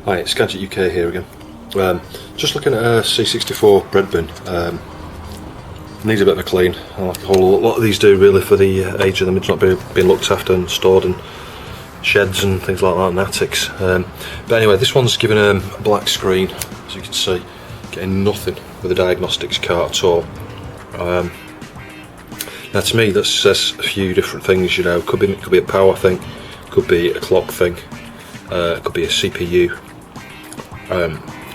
Hi, it's Gadget UK here again. Just looking at a C64 bread bin. Needs a bit of a clean, like a whole lot of these do really for the age of them. It's not being looked after and stored in sheds and things like that and attics. But anyway, this one's given a black screen, as you can see, getting nothing with the Diagnostics cart at all. Now to me that says a few different things, you know. Could be a power thing, could be a clock thing, could be a CPU.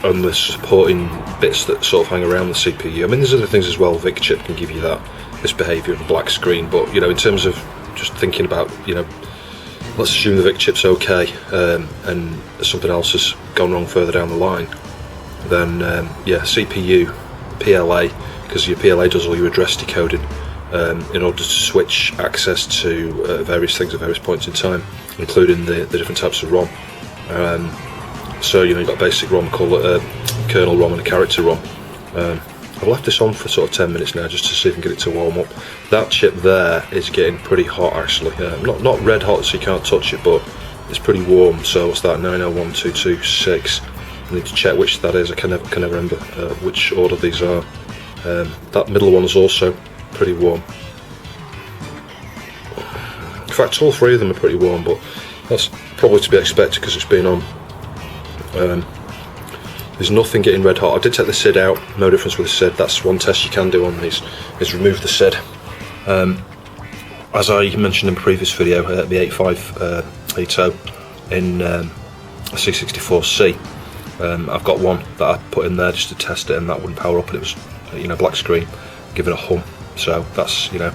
And the supporting bits that sort of hang around the CPU. I mean, there's other things as well. Vic chip can give you this behaviour of a black screen, but you know, in terms of just thinking about, you know, let's assume the Vic chip's okay, and something else has gone wrong further down the line, then yeah, CPU, PLA, because your PLA does all your address decoding in order to switch access to various things at various points in time, including the different types of ROM. So you know, you've got basic ROM, call it kernel ROM and a character ROM. I've left this on for sort of 10 minutes now just to see if I can get it to warm up. That chip there is getting pretty hot actually. Not red hot so you can't touch it, but it's pretty warm. So what's that? 901226. I need to check which that is. I can never remember which order these are. That middle one is also pretty warm. In fact, all three of them are pretty warm, but that's probably to be expected because it's been on. There's nothing getting red hot. I did take the SID out, no difference with the SID. That's one test you can do on these, is remove the SID. As I mentioned in a previous video, the 8580 in a C64C, I've got one that I put in there just to test it, and that wouldn't power up, and it was, you know, black screen, give it a hum. So that's, you know,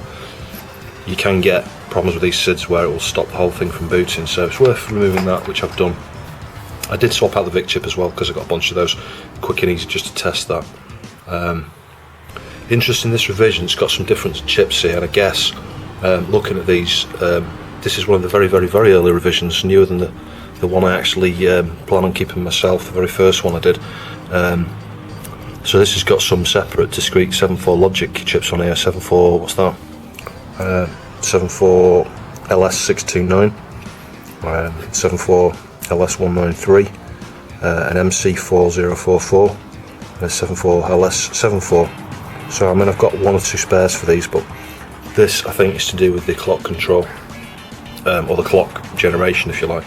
you can get problems with these SIDs where it will stop the whole thing from booting, so it's worth removing that, which I've done. I did swap out the Vic chip as well because I got a bunch of those, quick and easy just to test that. Interesting, this revision, it's got some different chips here, and I guess looking at these, this is one of the very early revisions, newer than the one I actually plan on keeping myself, the very first one I did. So this has got some separate discrete 7.4 logic chips on here, 7.4, what's that? 7.4 LS629, 7.4 LS193, an MC4044, and a 7.4 LS74. So I mean, I've got one or two spares for these, but this I think is to do with the clock control, or the clock generation if you like,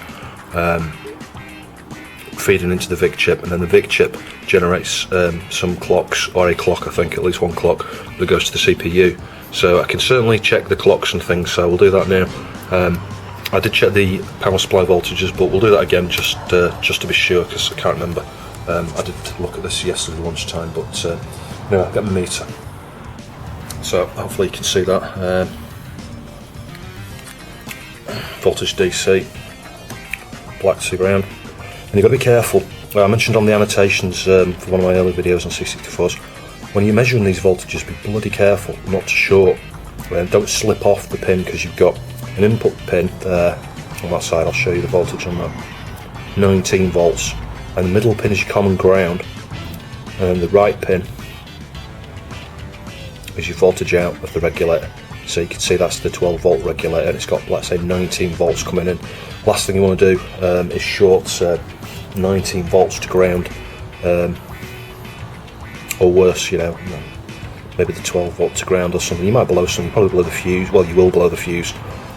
feeding into the Vic chip, and then the Vic chip generates some clocks, or a clock, I think, at least one clock that goes to the CPU. So I can certainly check the clocks and things, so we'll do that now. I did check the power supply voltages, but we'll do that again just to be sure, because I can't remember. I did look at this yesterday lunchtime, but no, I've got my meter. So hopefully you can see that. Voltage DC, black to ground. And you've got to be careful. I mentioned on the annotations for one of my early videos on C64s, when you're measuring these voltages, be bloody careful not to short. Don't slip off the pin, because you've got an input pin there on that side. I'll show you the voltage on that. 19 volts, and the middle pin is your common ground, and the right pin is your voltage out of the regulator. So you can see that's the 12 volt regulator, and it's got, let's say, 19 volts coming in. Last thing you want to do is short 19 volts to ground, or worse, you know, maybe the 12 volt to ground or something. You might blow something, you probably blow the fuse. Well, you will blow the fuse,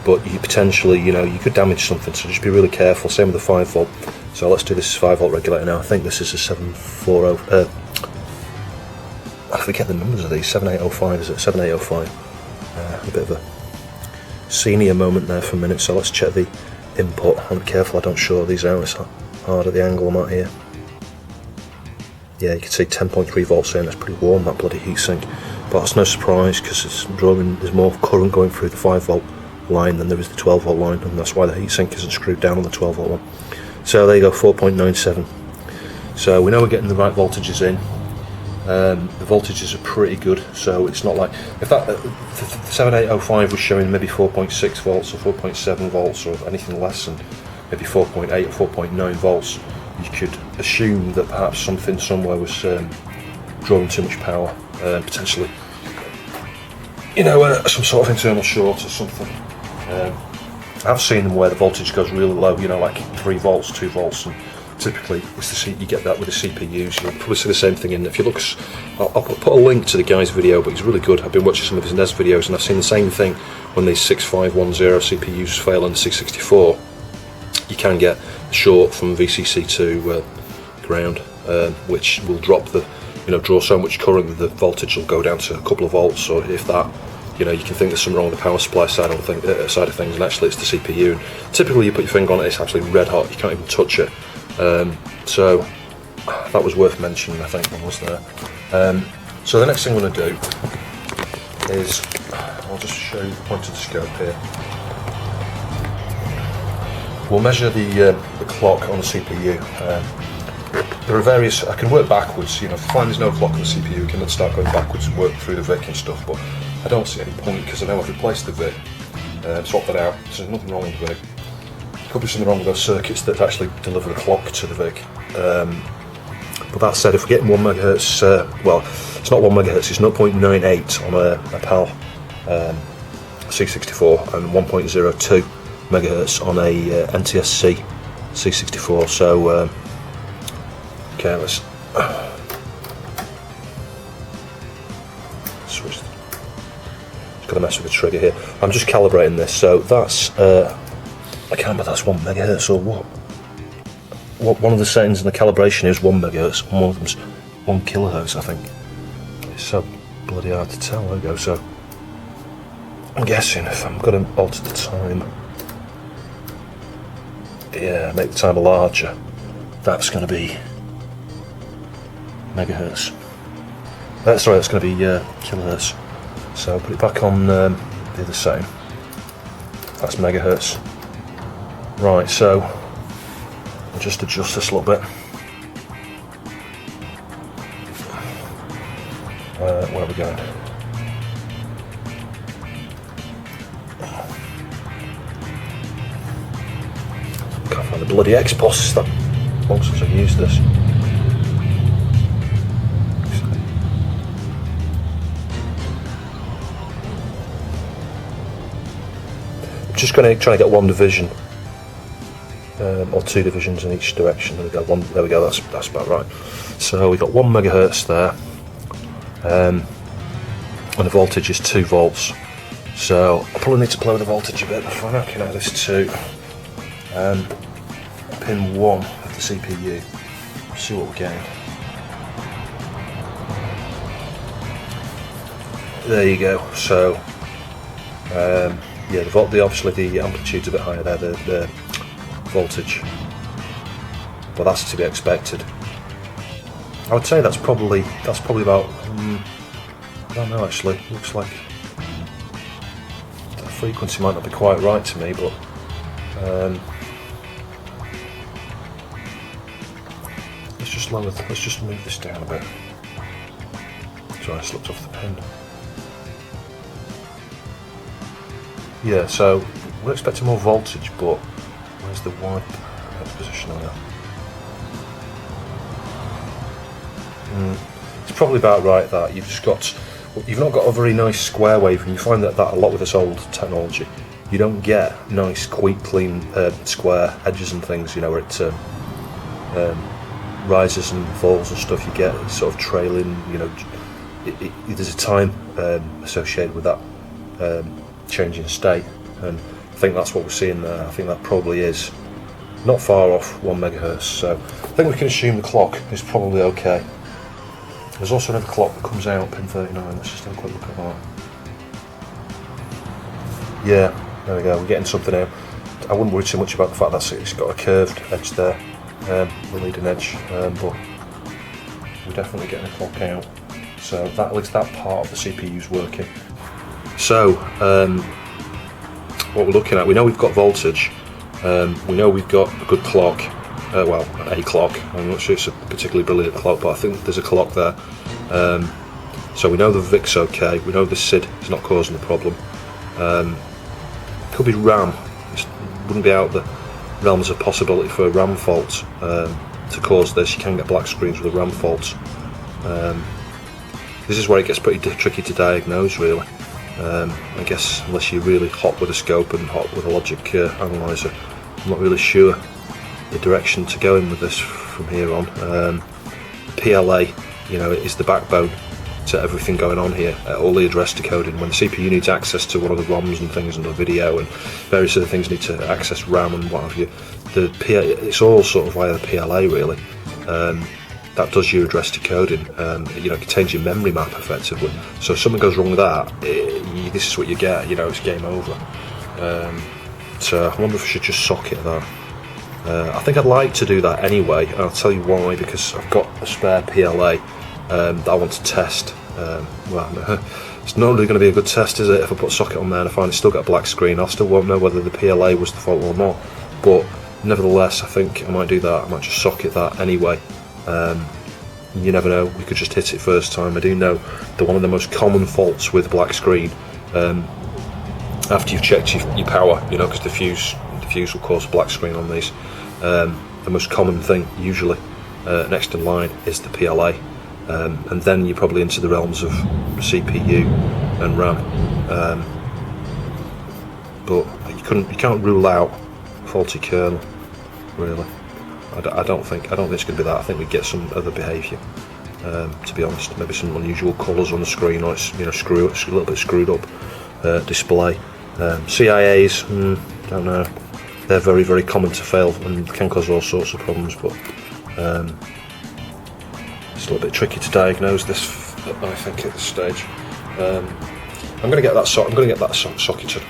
but you potentially, you know, you could damage something, so just be really careful. Same with the 5 volt. So let's do this 5 volt regulator now. I think this is a 740, I forget the numbers of these, 7805 is it? 7805. A bit of a senior moment there for a minute, so let's check the input. I'll be careful I don't short these out, it's hard at the angle I'm at here. Yeah, you can see 10.3 volts here, and that's pretty warm, that bloody heatsink. But that's no surprise, because it's drawing, there's more current going through the 5 volt line than there is the 12 volt line, and that's why the heatsink isn't screwed down on the 12 volt one. So there you go, 4.97. So we know we're getting the right voltages in. The voltages are pretty good, so it's not like, if that the 7805 was showing maybe 4.6 volts or 4.7 volts or anything less than maybe 4.8 or 4.9 volts, you could assume that perhaps something somewhere was drawing too much power, potentially, you know, some sort of internal short or something. I've seen them where the voltage goes really low, you know, like 3 volts, 2 volts, and typically you get that with the CPUs. You'll probably see the same thing in, if you look, I'll put a link to the guy's video, but he's really good. I've been watching some of his NES videos and I've seen the same thing when these 6510 CPUs fail on the C64. You can get short from VCC to ground, which will drop the, draw so much current that the voltage will go down to a couple of volts, or if that. You can think there's something wrong with the power supply side of things, and actually it's the CPU. And typically you put your finger on it, it's absolutely red hot, you can't even touch it. So that was worth mentioning, I think, when I was there. So the next thing I'm going to do is, I'll just show you the point of the scope here. We'll measure the clock on the CPU. There are various, I can work backwards, if I find there's no clock on the CPU, we can then start going backwards and work through the VIC and stuff, but I don't see any point because I know I've replaced the VIC, swapped that out, so there's nothing wrong with the VIC. Could be something wrong with those circuits that actually deliver the clock to the VIC. But that said, if we're getting 1 MHz, well, it's not 1 MHz, it's 0.98 on a PAL C64 and 1.02 MHz on a NTSC C64, so okay, let's switch. Just got to mess with the trigger here. I'm just calibrating this, so that's I can't remember, that's 1 MHz or what. One of the settings in the calibration is 1 MHz, and one of them's 1 kHz, I think. It's so bloody hard to tell. There we go. So I'm guessing if I'm going to alter the time, yeah, make the timer larger, that's going to be megahertz. Sorry, that's going to be kilohertz. So put it back on the other setting. That's megahertz. Right, so I'll just adjust this a little bit. Where are we going? Can't find the bloody X-Boss. It's that long since I've used this. I'm just going to try and get one division. Or 2 divisions in each direction. There we go. There we go. That's about right. So we got 1 MHz there, and the voltage is 2 volts. So I probably need to lower the voltage a bit before I can add this to pin 1 of the CPU. See what we're getting. There you go. So yeah, obviously the amplitude's a bit higher there. The voltage, but that's to be expected. I would say that's probably about I don't know, actually. Looks like the frequency might not be quite right to me, but let's just move this down a bit. Sorry, I slipped off the pin. Yeah, so we're expecting more voltage, but where's the wipe position on that? It's probably about right that you've not got a very nice square wave, and you find that a lot with this old technology. You don't get nice, clean square edges and things. Where it rises and falls and stuff. You get sort of trailing. There's a time associated with that changing state, and I think that's what we're seeing there. I think that probably is not far off 1 MHz, so I think we can assume the clock is probably okay. There's also another clock that comes out, pin 39, let's just have a quick look at that. Yeah, there we go, we're getting something out. I wouldn't worry too much about the fact that it's got a curved edge there, the leading edge, but we're definitely getting a clock out. So that, at least that part of the CPU is working. So, what we're looking at, we know we've got voltage, we know we've got a good clock, well, a clock. I'm not sure it's a particularly brilliant clock, but I think there's a clock there. So we know the VIC's okay, we know the SID is not causing the problem. Could be RAM, it wouldn't be out the realms of possibility for a RAM fault to cause this. You can get black screens with a RAM fault. This is where it gets pretty tricky to diagnose, really. I guess unless you're really hot with a scope and hot with a logic analyzer, I'm not really sure. the direction to go in with this from here on. PLA, you know, is the backbone to everything going on here. All the address decoding, when the CPU needs access to one of the ROMs and things and the video and various other things need to access RAM and what have you, it's all sort of via the PLA really. That does your address decoding. You know, it contains your memory map effectively. So if something goes wrong with that, this is what you get. You know, it's game over. So I wonder if I should just socket that. I think I'd like to do that anyway, and I'll tell you why, because I've got a spare PLA that I want to test. Well, it's not really going to be a good test, is it, if I put a socket on there and I find it's still got a black screen. I still won't know whether the PLA was the fault or not, but nevertheless I think I might do that. I might just socket that anyway. You never know, we could just hit it first time. I do know that one of the most common faults with black screen, after you've checked your power, you know, because the fuse will cause a black screen on these, the most common thing usually next in line is the PLA, and then you're probably into the realms of CPU and RAM, but you can't rule out faulty kernel really. I don't think it's going to be that. I think we get some other behaviour, to be honest. Maybe some unusual colours on the screen, or it's, you know, a little bit screwed up display. CIAs, don't know. They're very, very common to fail and can cause all sorts of problems, but it's a little bit tricky to diagnose this, I think, at this stage. I'm going to get that socketed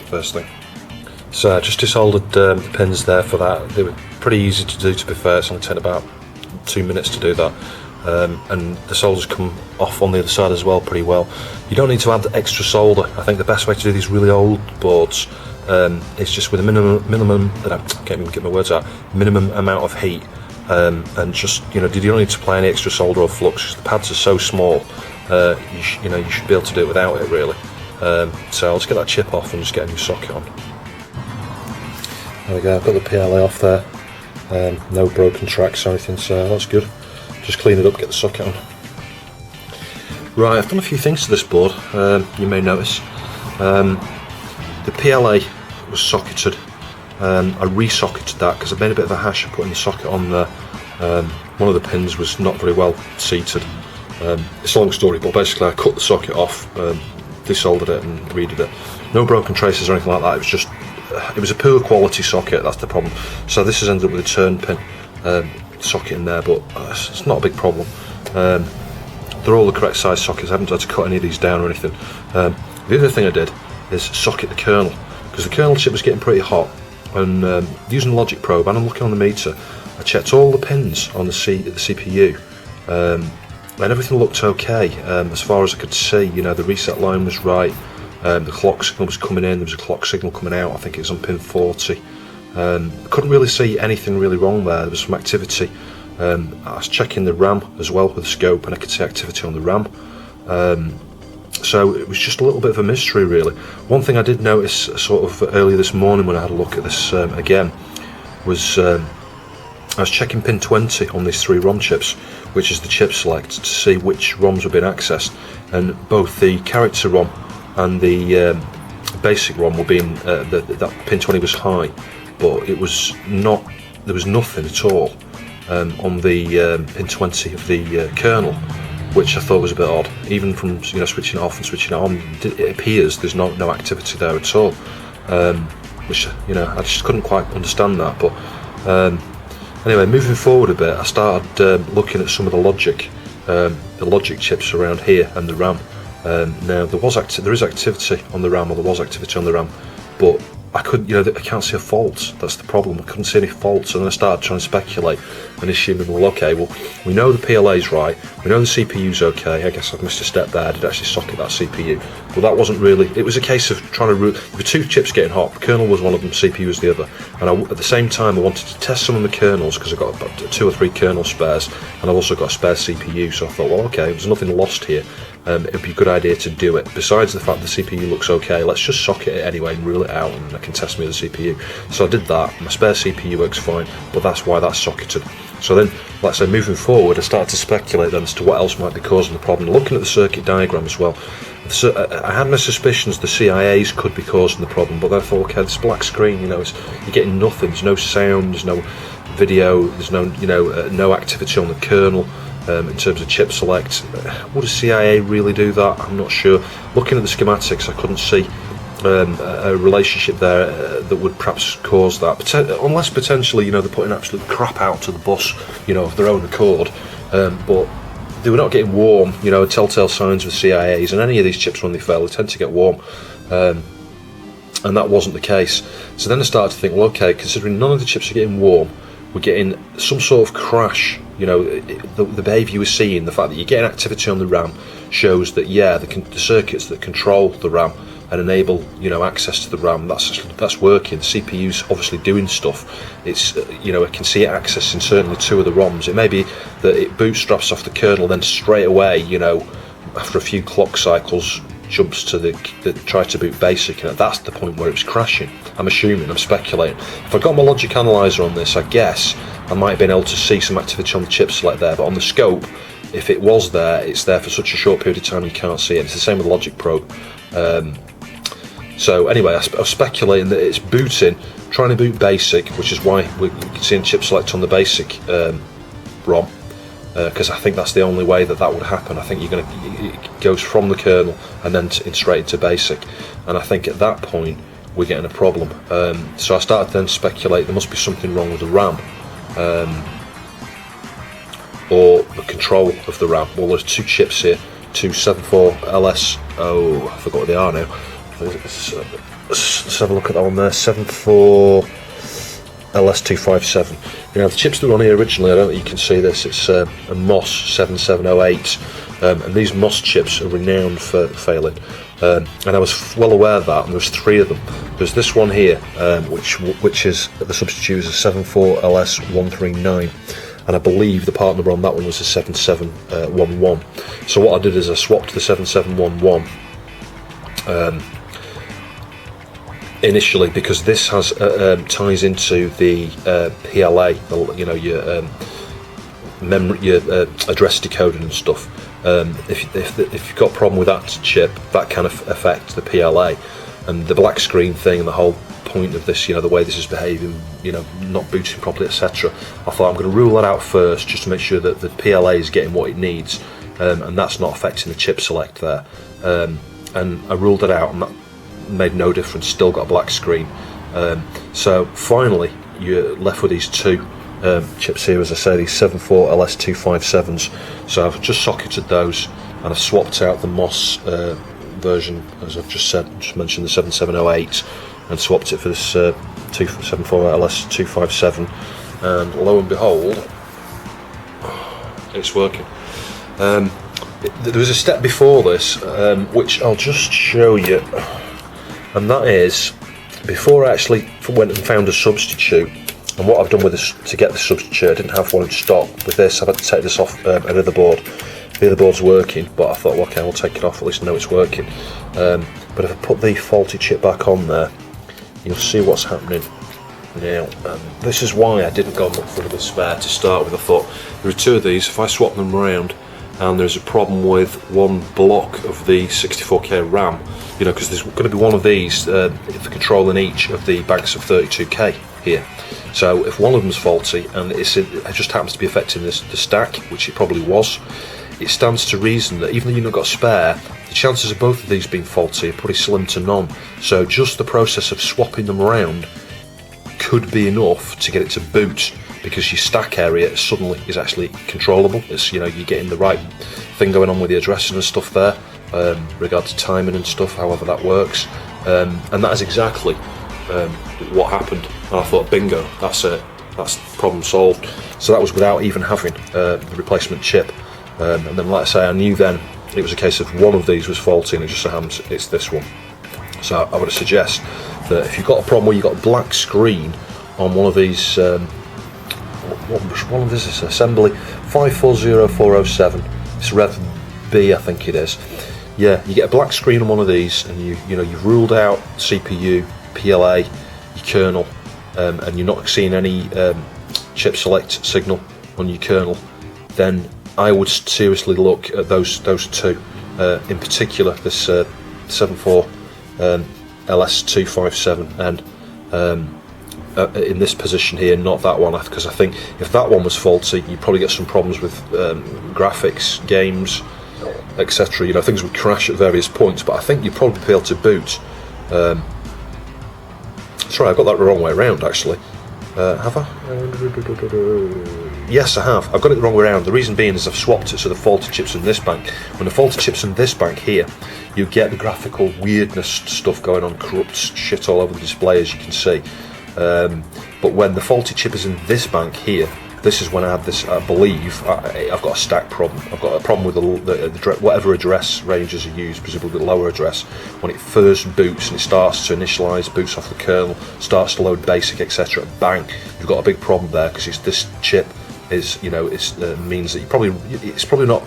first thing. So I just desoldered the pins there for that. They were pretty easy to do, to be fair. It's only taken about 2 minutes to do that, and the solder's come off on the other side as well pretty well. You don't need to add extra solder. I think the best way to do these really old boards is just with a minimum I can't even get my words out, minimum amount of heat, and just, you know, you don't need to apply any extra solder or flux because the pads are so small. You should be able to do it without it really. So I'll just get that chip off and just get a new socket on. There we go, I've got the PLA off there, no broken tracks or anything, so that's good. Just clean it up, get the socket on. Right, I've done a few things to this board, you may notice. The PLA was socketed. I re-socketed that because I made a bit of a hash of putting the socket on there. One of the pins was not very well seated. It's a long story, but basically I cut the socket off, desoldered it and redid it. No broken traces or anything like that, it was a poor quality socket, that's the problem. So this has ended up with a turn pin socket in there, but it's not a big problem. They're all the correct size sockets. I haven't had to cut any of these down or anything. The other thing I did is socket the kernel, because the kernel chip was getting pretty hot, and using the logic probe, and I'm looking on the meter, I checked all the pins on the CPU, and everything looked okay as far as I could see. You know, the reset line was right. The clock signal was coming in, there was a clock signal coming out, I think it was on pin 40. I couldn't really see anything really wrong there. There was some activity. I was checking the RAM as well with the scope, and I could see activity on the RAM. So it was just a little bit of a mystery really. One thing I did notice sort of earlier this morning when I had a look at this again was I was checking pin 20 on these 3 ROM chips, which is the chip select, to see which ROMs were being accessed, and both the character ROM and the basic ROM were being, that pin 20 was high, but it was not, there was nothing at all on the pin 20 of the kernel, which I thought was a bit odd. Even from, you know, switching it off and switching it on, it appears there's no activity there at all, which, you know, I just couldn't quite understand that. But anyway, moving forward a bit, I started looking at some of the logic chips around here and the RAM. Now there is activity on the RAM, or there was activity on the RAM, but I couldn't, you know, I can't see a fault. That's the problem. I couldn't see any faults, and then I started trying to speculate and assuming, well, okay, well, we know the PLA's right, we know the CPU's okay. I guess I've missed a step there. I did actually socket that CPU, but that wasn't really. It was a case of trying to root. There were 2 chips getting hot. The kernel was one of them, CPU was the other, and at the same time I wanted to test some of the kernels because I've got about 2 or 3 kernel spares, and I've also got a spare CPU. So I thought, well, okay, there's nothing lost here. It'd be a good idea to do it. Besides the fact the CPU looks okay, let's just socket it anyway and rule it out, and I can test me with the CPU. So I did that. My spare CPU works fine, but that's why that's socketed. So then, like I say, moving forward, I started to speculate then as to what else might be causing the problem. Looking at the circuit diagram as well, I had my suspicions the CIAs could be causing the problem, but then I thought, okay, this black screen, you know, you're getting nothing. There's no sound. There's no video. There's no no activity on the kernel in terms of chip select. Would a CIA really do that? I'm not sure. Looking at the schematics, I couldn't see a relationship there that would perhaps cause that, unless potentially they're putting absolute crap out to the bus of their own accord, but they were not getting warm. Telltale signs with CIAs, and any of these chips, when they fail, they tend to get warm, and that wasn't the case. So then I started to think, well, okay, considering none of the chips are getting warm, we're getting some sort of crash. The behaviour you were seeing, the fact that you're getting activity on the RAM, shows that the circuits that control the RAM and enable access to the RAM, that's working. The CPU's obviously doing stuff. It's I can see it accessing certainly 2 of the ROMs. It may be that it bootstraps off the kernel, then straight away after a few clock cycles jumps to the try to boot basic, and that's the point where it was crashing. I'm assuming, I'm speculating. If I got my logic analyzer on this, I guess I might have been able to see some activity on the chip select there, but on the scope, if it was there, it's there for such a short period of time you can't see it. It's the same with the logic probe. So anyway, I was speculating that it's booting, trying to boot basic, which is why we're seeing chip select on the basic ROM, because I think that's the only way that would happen. I think it goes from the kernel and then straight into basic, and I think at that point we're getting a problem. So I started then to speculate there must be something wrong with the RAM, or the control of the RAM. Well, there's 2 chips here, 2 74 LS. Oh, I forgot what they are now. Let's have a look at that one there. 74 LS257. The chips that were on here originally, I don't think you can see this. It's a MOS 7708, and these MOS chips are renowned for failing. And I was well aware of that. And there was 3 of them. There's this one here, which is the substitute is a 74 LS139. And I believe the part number on that one was a 7711. So what I did is I swapped the 7711 initially, because this has ties into the PLA, your memory, your address decoding and stuff. If you've got a problem with that chip, that can affect the PLA, and the black screen thing, and the whole point of this, the way this is behaving, not booting properly, etc. I thought I'm going to rule that out first, just to make sure that the PLA is getting what it needs, and that's not affecting the chip select there. And I ruled it out, and that made no difference. Still got a black screen. So finally, you're left with these 2 chips here, as I say, these 74 LS257s. So I've just socketed those, and I've swapped out the MOS version, as I've just mentioned, the 7708, and swapped it for this 74 LS257, and lo and behold, it's working. There was a step before this, which I'll just show you, and that is before I actually went and found a substitute. And what I've done with this to get the substitute, I didn't have one in stock. With this, I've had to take this off another board. The other board's working, but I thought, well, okay, I'll take it off, at least I know it's working. But if I put the faulty chip back on there, you'll see what's happening now. This is why I didn't go and look for the spare to start with. I thought, there are 2 of these, if I swap them around, and there's a problem with one block of the 64K RAM, because there's going to be one of these for controlling each of the banks of 32K here. So if one of them's faulty, and it just happens to be affecting the stack, which it probably was, it stands to reason that even though you've not got a spare, the chances of both of these being faulty are pretty slim to none. So just the process of swapping them around could be enough to get it to boot, because your stack area suddenly is actually controllable. It's you're getting the right thing going on with the addressing and stuff there, regard to timing and stuff, however that works, and that is exactly what happened. And I thought, bingo, that's it, that's problem solved. So that was without even having the replacement chip, and then, like I say, I knew then it was a case of one of these was faulty, and it just so happens it's this one. So I would suggest that if you've got a problem where you've got a black screen on one of these, which one of this is assembly 540407, it's Rev B, I think it is. Yeah, you get a black screen on one of these, and you've ruled out CPU, PLA, your kernel, and you're not seeing any chip select signal on your kernel, then I would seriously look at those 2, in particular this 74 LS257 and in this position here, not that one, because I think if that one was faulty, you'd probably get some problems with graphics, games, etc. You know, things would crash at various points, but I think you'd probably be able to boot. Sorry, I got that the wrong way around, actually. Have I? Yes, I have. I've got it the wrong way around. The reason being is I've swapped it so the faulty chips in this bank. When the faulty chips in this bank here, you get the graphical weirdness stuff going on, corrupt shit all over the display, as you can see. But when the faulty chip is in this bank here, this is when I have this, I believe, I've got a stack problem. I've got a problem with the whatever address ranges are used, presumably the lower address. When it first boots and it starts to initialize, boots off the kernel, starts to load basic, etc. Bang, you've got a big problem there, because this chip is, you know, means that it's probably not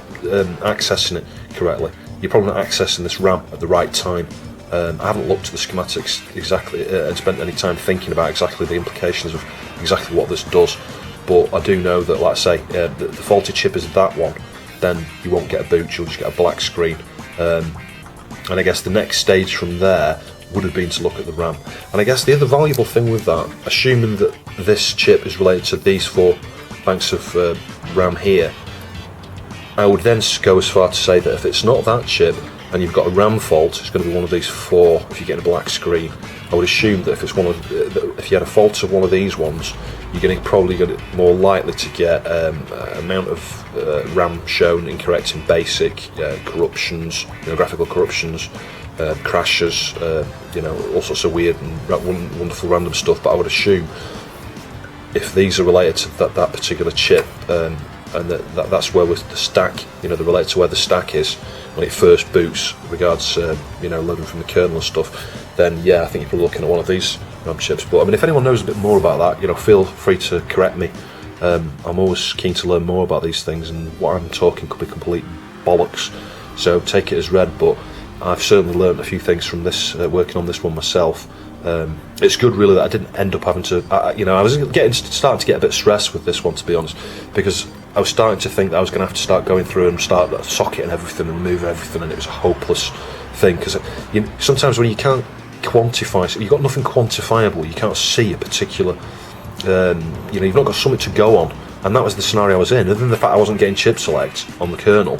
accessing it correctly. You're probably not accessing this RAM at the right time. I haven't looked at the schematics exactly and spent any time thinking about exactly the implications of exactly what this does. But I do know that, like I say, the faulty chip is that one, then you won't get a boot, you'll just get a black screen. And I guess the next stage from there would have been to look at the RAM. And I guess the other valuable thing with that, assuming that this chip is related to these 4 banks of RAM here, I would then go as far to say that if it's not that chip and you've got a RAM fault, it's going to be one of these 4 if you get a black screen. I would assume that if it's if you had a fault of one of these ones, you're probably more likely to get amount of RAM shown incorrect in basic, corruptions, you know, graphical corruptions, crashes, you know, all sorts of weird and wonderful random stuff. But I would assume if these are related to that particular chip, and that's where with the stack, you know, they're related to where the stack is when it first boots, regards you know, loading from the kernel and stuff, then yeah, I think you're probably looking at one of these RAM chips. But I mean, if anyone knows a bit more about that, you know, feel free to correct me. I'm always keen to learn more about these things, and what I'm talking could be complete bollocks, so take it as read. But I've certainly learned a few things from this, working on this one myself. It's good really that I didn't end up having to, you know, I was starting to get a bit stressed with this one, to be honest, because I was starting to think that I was going to have to start going through and start socketing everything and move everything, and it was a hopeless thing, because sometimes when you can't quantify, you've got nothing quantifiable, you can't see a particular, you know, you've not got something to go on, and that was the scenario I was in. Other than the fact I wasn't getting chip select on the kernel,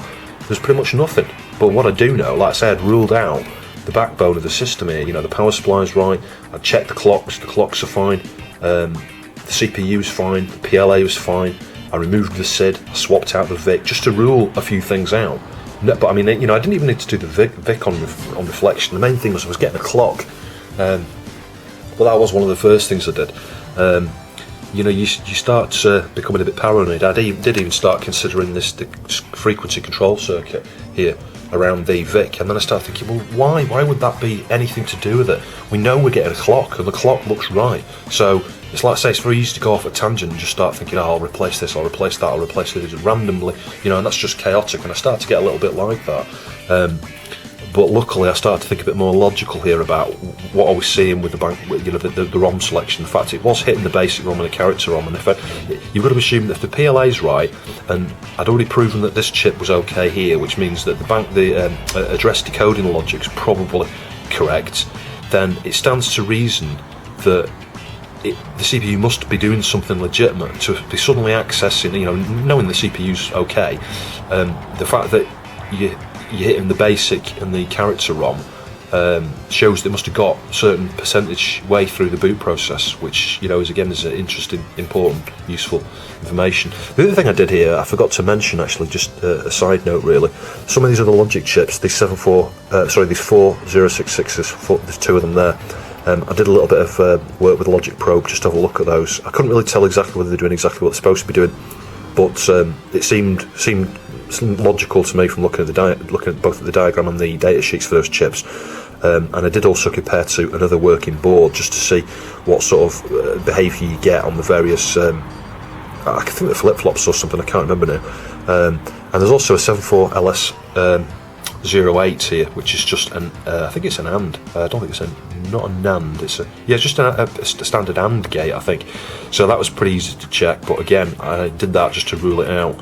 there's pretty much nothing. But what I do know, like I said, I'd ruled out the backbone of the system here. You know, the power supply's right, I checked the clocks are fine, the CPU's fine, the PLA was fine, I removed the SID, I swapped out the VIC, just to rule a few things out. No, but I mean, you know, I didn't even need to do the VIC on reflection. The main thing was I was getting a clock. But that was one of the first things I did. You know, you start becoming a bit paranoid. I did even start considering the frequency control circuit here around the VIC, and then I started thinking, well, why would that be anything to do with it? We know we're getting a clock, and the clock looks right. So it's like I say, it's very easy to go off a tangent and just start thinking, oh, I'll replace this, I'll replace that, I'll replace this randomly, you know, and that's just chaotic. And I start to get a little bit like that. But luckily, I started to think a bit more logical here about what I was seeing with the bank, you know, the ROM selection. In fact, it was hitting the basic ROM and the character ROM, and you've got to assume that if the PLA's right, and I'd already proven that this chip was okay here, which means that the address decoding logic's probably correct, then it stands to reason that the CPU must be doing something legitimate to be suddenly accessing, you know, knowing the CPU's okay. The fact that you're hitting the basic and the character ROM shows they must have got a certain percentage way through the boot process, which, you know, is interesting, important, useful information. The other thing I did here, I forgot to mention actually, just a side note really, some of these other logic chips, these 4066s, there's 2 of them there. I did a little bit of work with Logic Probe just to have a look at those. I couldn't really tell exactly whether they're doing exactly what they're supposed to be doing, but it seemed logical to me from looking at both the diagram and the data sheets for those chips. And I did also compare to another working board just to see what sort of behaviour you get on the various, I think the flip-flops or something, I can't remember now. And there's also a 74LS08 here, which is just I think it's an AND. I don't think it's not a NAND. It's just a standard AND gate, I think. So that was pretty easy to check. But again, I did that just to rule it out.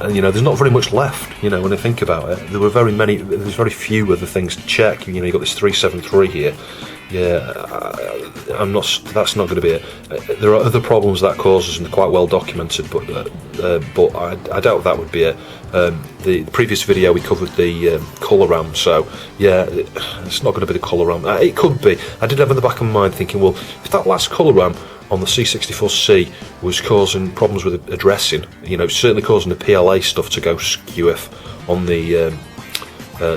And you know, there's not very much left. You know, when I think about it, there's very few other things to check. You know, you got this 373 here. yeah, I'm not. That's not going to be it. There are other problems that causes, and they're quite well documented. But I doubt that would be it. The previous video we covered the colour RAM, so yeah, it's not going to be the colour RAM. It could be. I did have in the back of my mind thinking, well, if that last colour RAM on the C64C was causing problems with addressing, you know, certainly causing the PLA stuff to go skew if on the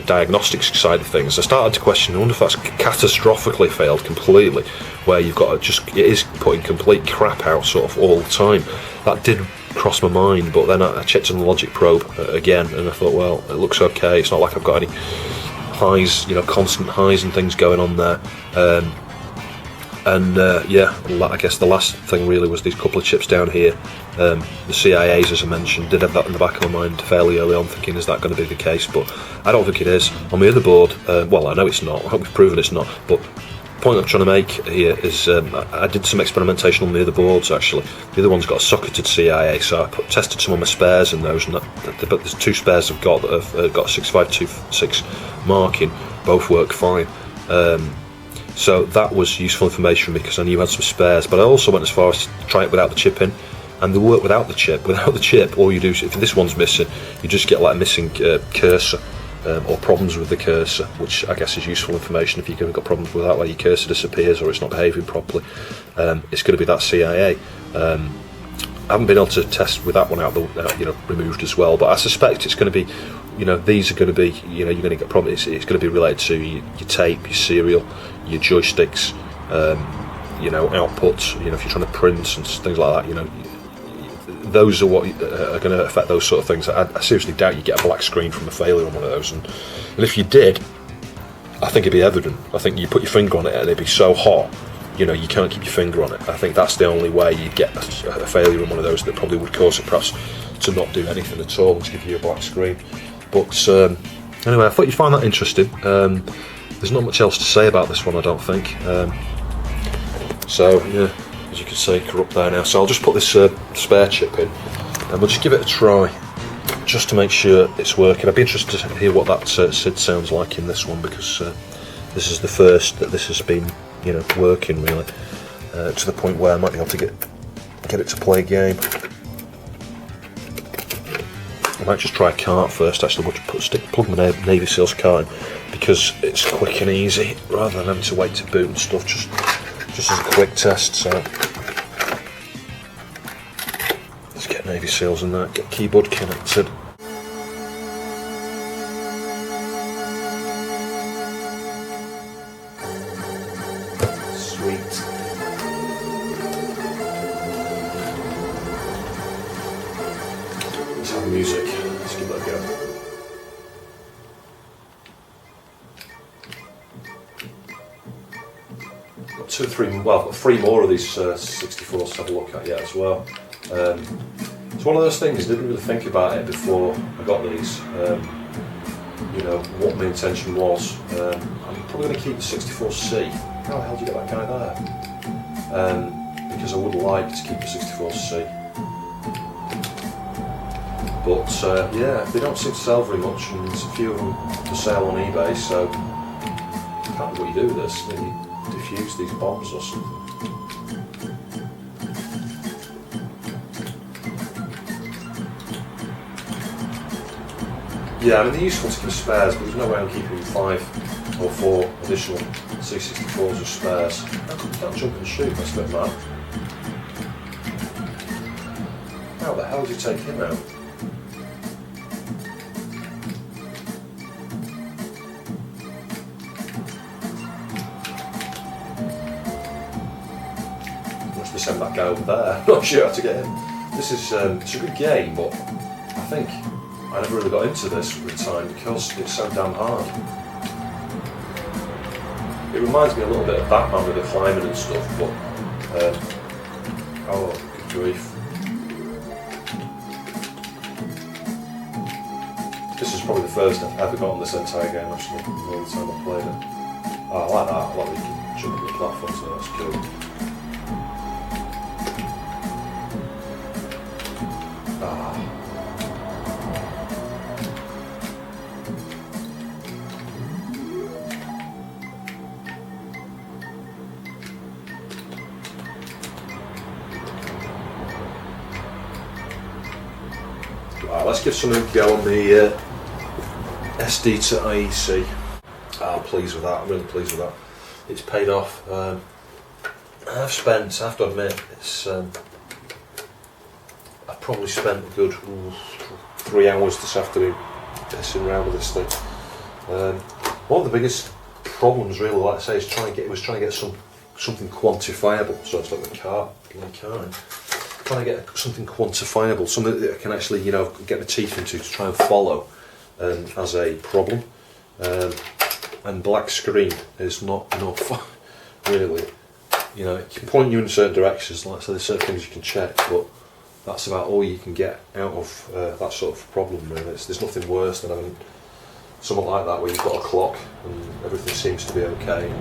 diagnostic side of things, I started to question, I wonder if that's catastrophically failed completely, where you've got to it is putting complete crap out sort of all the time. That did cross my mind, but then I checked on the logic probe again, and I thought, well, it looks okay. It's not like I've got any highs, you know, constant highs and things going on there. Yeah, I guess the last thing really was these couple of chips down here. The CIAs, as I mentioned, did have that in the back of my mind fairly early on, thinking, is that going to be the case? But I don't think it is. On the other board, well, I know it's not. I hope we've proven it's not. But the point I'm trying to make here is I did some experimentation on the other boards, actually. The other one's got a socketed CIA, so I tested some of my spares in those, but there's two spares I've got that have got a 6526 marking. Both work fine. So that was useful information for me because I knew I had some spares, but I also went as far as to try it without the chip in, and they work without the chip. Without the chip, all you do, if this one's missing, you just get like a missing cursor or problems with the cursor, which I guess is useful information if you've got problems with that, where your cursor disappears or it's not behaving properly. It's going to be that CIA. I haven't been able to test with that one out, removed as well, but I suspect it's going to be, these are going to be, you're going to get problems. It's going to be related to your tape, your serial, your joysticks, outputs. If you're trying to print and things like that, those are what are going to affect those sort of things. I seriously doubt you get a black screen from a failure on one of those, and if you did, I think it'd be evident. I think you put your finger on it and it'd be so hot, you can't keep your finger on it. I think that's the only way you'd get a failure in one of those that probably would cause it perhaps to not do anything at all, to give you a black screen. But anyway, I thought you'd find that interesting. There's not much else to say about this one, I don't think. So yeah, as you can see, corrupt there now. So I'll just put this spare chip in, and we'll just give it a try, just to make sure it's working. I'd be interested to hear what that SID sounds like in this one, because this is the first that this has been, working really, to the point where I might be able to get it to play a game. I might just try a cart first. Actually, we'll plug my Navy Seals cart in, because it's quick and easy rather than having to wait to boot and stuff. Just as a quick test. So let's get Navy Seals in that. Get keyboard connected. Sweet. Let's have music. Let's give that a go. I've got three more of these 64s to have a look at yet as well. It's one of those things, I didn't really think about it before I got these, what my intention was. I'm probably going to keep the 64C. How the hell do you get that guy there? Because I would like to keep the 64C. But yeah, they don't seem to sell very much, and there's a few of them for sale on eBay, so I can't know what you do with this. Maybe defuse these bombs or something. Yeah, I mean they're useful to keep spares, but there's no way I'm keeping 5 or 4 additional C64s as spares. I can't jump and shoot, that's a bit mad. How the hell do you take him out? Send that guy over there. I'm not sure how to get him. This is it's a good game, but I think I never really got into this with time because it's so damn hard. It reminds me a little bit of Batman with the climbing and stuff, but oh, good grief. This is probably the first I've ever got on this entire game, actually, all the time I played it. Oh, I like that. I like that you can jump on the platform, so that's cool. Right, let's give some go on the SD to IEC. I'm pleased with that, I'm really pleased with that. It's paid off. I have to admit, I've probably spent a good 3 hours this afternoon pissing around with this thing. One of the biggest problems, really, like I say, is trying to get something quantifiable. So it's like the car, trying to get something quantifiable, something that I can actually, get my teeth into to try and follow as a problem. And black screen is not enough, really. It can point you in certain directions. Like I say, there's certain things you can check, but that's about all you can get out of that sort of problem, really. There's nothing worse than having something like that where you've got a clock and everything seems to be okay.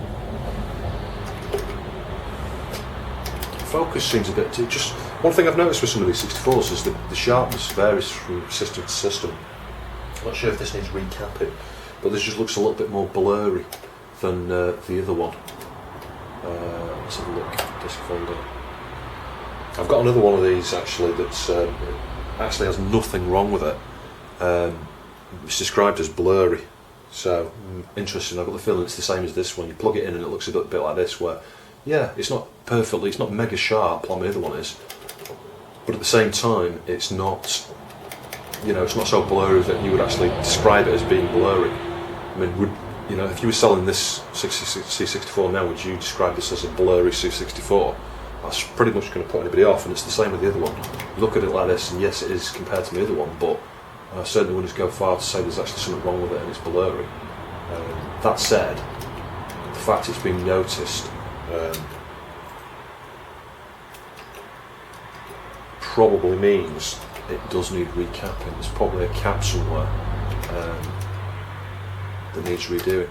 Focus seems a bit too. Just one thing I've noticed with some of these 64s is that the sharpness varies from system to system. I'm not sure if this needs recapping, but this just looks a little bit more blurry than the other one. Let's have a look. Disc folder. I've got another one of these actually that's actually has nothing wrong with it. It's described as blurry, so interesting. I've got the feeling it's the same as this one. You plug it in and it looks a bit like this, where it's not perfectly, it's not mega sharp like the other one is, but at the same time it's not, it's not so blurry that you would actually describe it as being blurry. I mean, if you were selling this C64 now, would you describe this as a blurry C64? That's pretty much going to put anybody off, and it's the same with the other one. You look at it like this, and yes, it is compared to the other one, but I certainly wouldn't go far to say there's actually something wrong with it and it's blurry. That said, the fact it's being noticed probably means it does need recapping. There's probably a cap somewhere that needs redoing.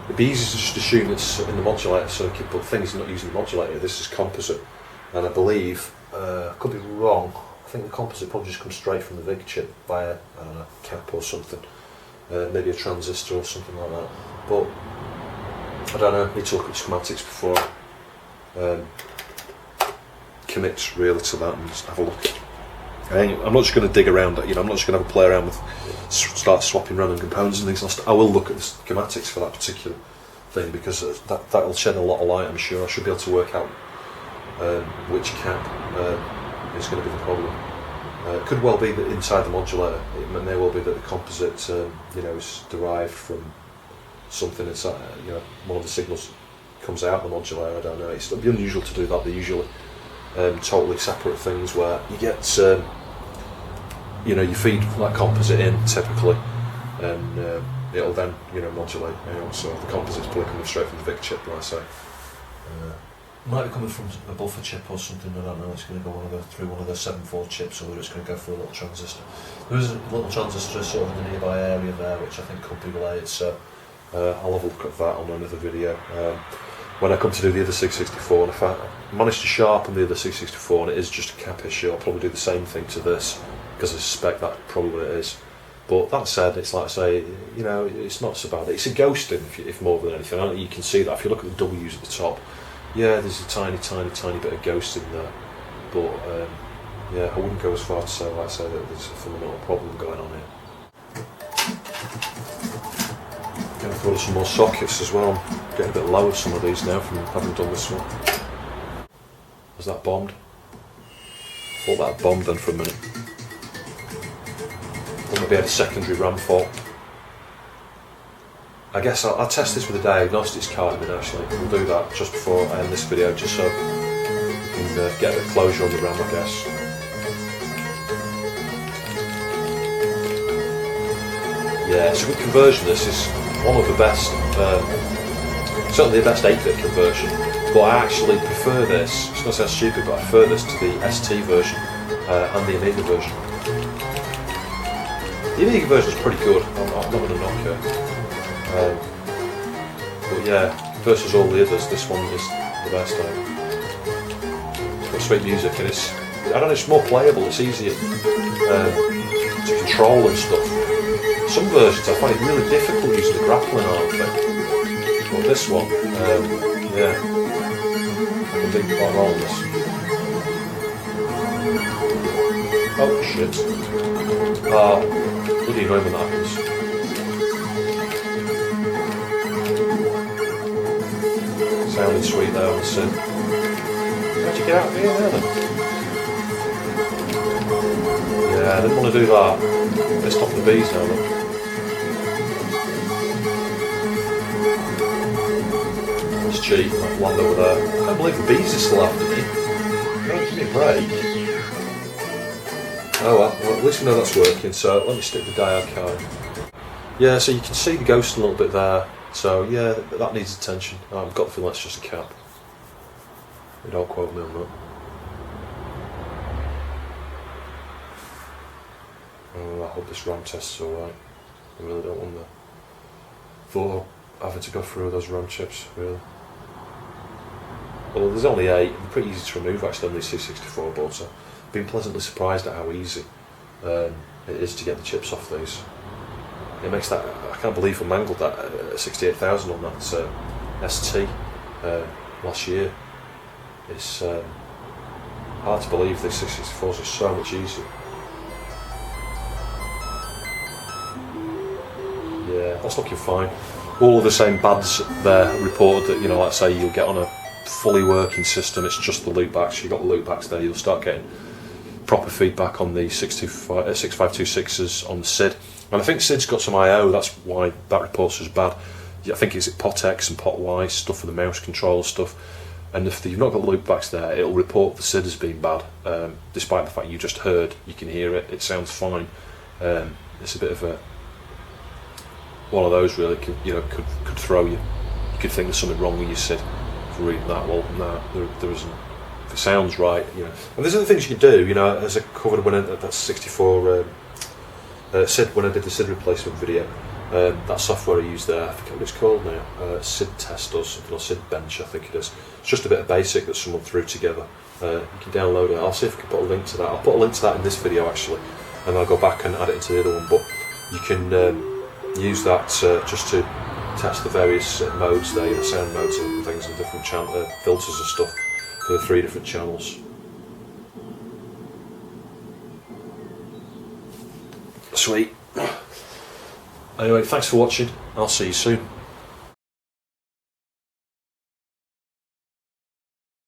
It'd be easy to just assume it's in the modulator circuit, but the thing is, not using the modulator, this is composite, and I believe, I could be wrong, I think the composite probably just comes straight from the VIG chip via, I don't know, cap or something, maybe a transistor or something like that, but I don't know, need to look at schematics before commit really to that and just have a look. I'm not just going to dig around, I'm not just going to have a play around with, start swapping random components and things. I will look at the schematics for that particular thing, because that'll shed a lot of light, I'm sure. I should be able to work out which cap is going to be the problem. It could well be that inside the modulator, it may well be that the composite is derived from something inside, one of the signals comes out the modulator, I don't know. It'd be unusual to do that. They're usually totally separate things where you get you feed that composite in typically, and it'll then modulate. So the composite's probably coming straight from the VIC chip, like I say. Might be coming from a buffer chip or something. I don't know. It's going to go through one of the 7-4 chips, or whether it's going to go through a little transistor. There is a little transistor sort of in the nearby area there, which I think could be related. So I'll have a look at that on another video. When I come to do the other C64, and if I manage to sharpen the other C64 and it is just a cap issue, I'll probably do the same thing to this, because I suspect that's probably what it is. But that said, it's like I say, it's not so bad. It's a ghosting, if more than anything. I don't think you can see that. If you look at the W's at the top, there's a tiny bit of ghosting there. But I wouldn't go as far to say, like I say, that there's a fundamental problem going on here. Going to throw some more sockets as well. I'm getting a bit low with some of these now from having done this one. Was that bombed? I thought that bombed then for a minute. Or maybe I had a secondary RAM fault. I guess I'll test this with a Diagnostics card in actually. We'll do that just before I end this video, just so we can get a bit of closure on the RAM, I guess. Yeah, it's a good conversion. This is one of the best, certainly the best 8-bit conversion, but I actually prefer this. It's going to sound stupid, but I prefer this to the ST version and the Amiga version. The Amiga version is pretty good. I'm not going to knock it. But yeah, versus all the others, this one is the best. It's got sweet music and it's more playable. It's easier to control and stuff. Some versions I find it really difficult using the grappling arm thing. But this one, I can do quite well on this. Oh shit. Oh, bloody annoying when that happens. Sounding sweet there on the SID. How'd you get out of here now then? Yeah, I didn't want to do that. Let's stop the bees now then. It's cheap, that land over there. I can't believe the bees are still after me. Don't give me a break. Oh well, at least we know that's working, so let me stick the diode card. Yeah, so you can see the ghost a little bit there, so yeah, that needs attention. I've got the feeling that's just a cap. Don't quote me on that. Oh, I hope this RAM test is alright. I really don't want the thought of having to go through those RAM chips, really. Well, there's only 8, they're pretty easy to remove actually on these C64 boards, so I've been pleasantly surprised at how easy it is to get the chips off these. It makes that, I can't believe I mangled that 68,000 on that ST last year. It's hard to believe these C64s are so much easier. Yeah, that's looking fine. All of the same bads there reported that, you know, like say you'll get on a fully working system, it's just the loopbacks, you've got the loopbacks there, you'll start getting proper feedback on the 6526s on the SID. And I think SID's got some I/O, that's why that report's as bad. I think it's pot X and pot Y, stuff for the mouse control stuff. And if you've not got loopbacks there, it'll report the SID as being bad, despite the fact you just heard, you can hear it, it sounds fine. It's a bit of a one of those really, could throw you. You could think there's something wrong with your SID for reading that. Well, no, there isn't. If it sounds right, you know. And there's other things you can do, you know, as I covered when that 64 SID, when I did the SID replacement video. That software I used there, I forget what it's called now, SID test or something, or SID bench I think it is. It's just a bit of basic that someone threw together. You can download it. I'll see if I can put a link to that. I'll put a link to that in this video actually, and I'll go back and add it into the other one, but you can use that just to test the various modes there, you know, sound modes and things, and different filters and stuff for the 3 different channels. Sweet. Anyway, thanks for watching. I'll see you soon.